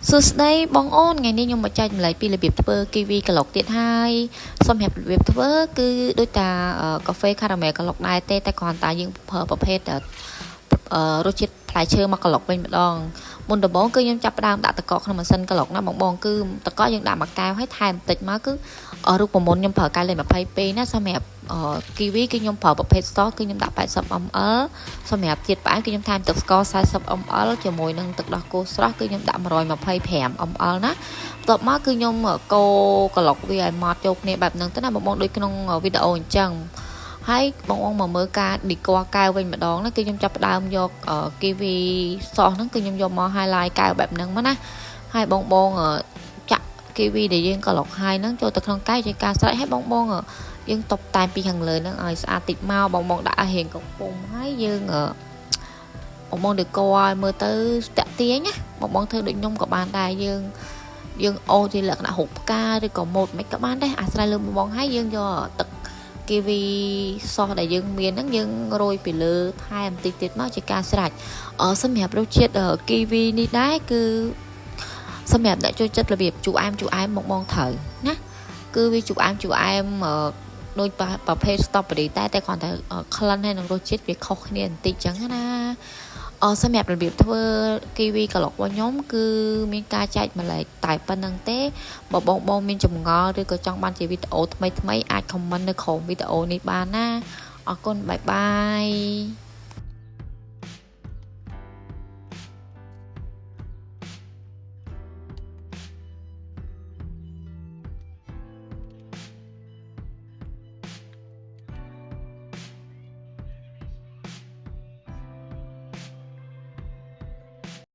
សួស្តីបងអូនថ្ងៃនេះខ្ញុំមកចែកម្លែកពីរបៀបធ្វើគីវីក្លុកទៀតហើយសម្រាប់របៀបធ្វើគឺដូចតាកាហ្វេខារ៉ាមែលក្លុកដែរទេតែគ្រាន់តែយើងប្រើប្រភេទរសជាតិផ្លែឈើមកក្លុកវិញម្ដងមុនដំបូងគឺខ្ញុំចាប់ផ្ដើមដាក់ទឹកកកក្នុងម៉ាស៊ីនក្លុកណាបងគឺទឹកកកយើងដាក់មួយកែវហើយថែមបន្តិចមកគឺរូបមន្តខ្ញុំប្រើកែវលេខ22ណាសម្រាប់គីវីគឺខ្ញុំប្រើប្រភេទសគឺខ្ញុំដាក់80 ml សម្រាប់ជាតិផ្អែមគឺខ្ញុំថែមទឹកស្ករ40 ml ជាមួយនឹងទឹកដោះគោស្រស់គឺខ្ញុំដាក់125 ml ណាបន្ទាប់មកគឺខ្ញុំកូរក្លុកវាឲ្យម៉ត់យកគ្នាបែបហ្នឹងទៅណាបងដូចក្នុងវីដេអូអញ្ចឹងហើយបងមកមើលការឌីក័រកែវវិញម្ដងណាគឺខ្ញុំចាប់ផ្ដើមយកគីវីសោះហ្នឹងគឺខ្ញុំយកមក highlight កែវបែបហ្នឹងមកណាហើយបងចាក់គីវីដែលយើងក្លុកហើយហ្នឹងចូលទៅក្នុងកែវជាការស្រេចហើយបងយើងតុបតែងពីខាងលើហ្នឹងឲ្យស្អាតតិចមកបងដាក់ឲ្យរៀងកំពុំហើយយើងបងឌីក័រឲ្យមើលទៅតាក់ទាញណាបងធ្វើដូចខ្ញុំក៏បានដែរយើងអូសជាលក្ខណៈរូបផ្កាឬក៏ម៉ូដមិនក៏បានដែរអាស្រ័យលើបងហើយយើងយកទឹកគីវីសោះដែលយើងមានហ្នឹងយើងរោយពីលើថែមបន្តិចទៀតមកជាការស្រេចសម្រាប់រសជាតិគីវីនេះដែរគឺសម្រាប់អ្នកចូលចិត្តរបៀបជូរអែមបងត្រូវណាគឺវាជូរអែមដូចប្រភេទ strawberry តែគ្រាន់តែក្លិនហើយនឹងរសជាតិវាខុសគ្នាបន្តិចចឹងណាសម្រាប់របៀបធ្វើគីវីក្លុករបស់ខ្ញុំគឺមានការចែកម្លែកតែប៉ុណ្្នឹងទេបើបងមានចម្ងល់ឬក៏ចង់បានជាវីដេអូថ្មីអាច comment នៅក្រោមវីដេអូនេះបានណាអរគុណបាយបាយ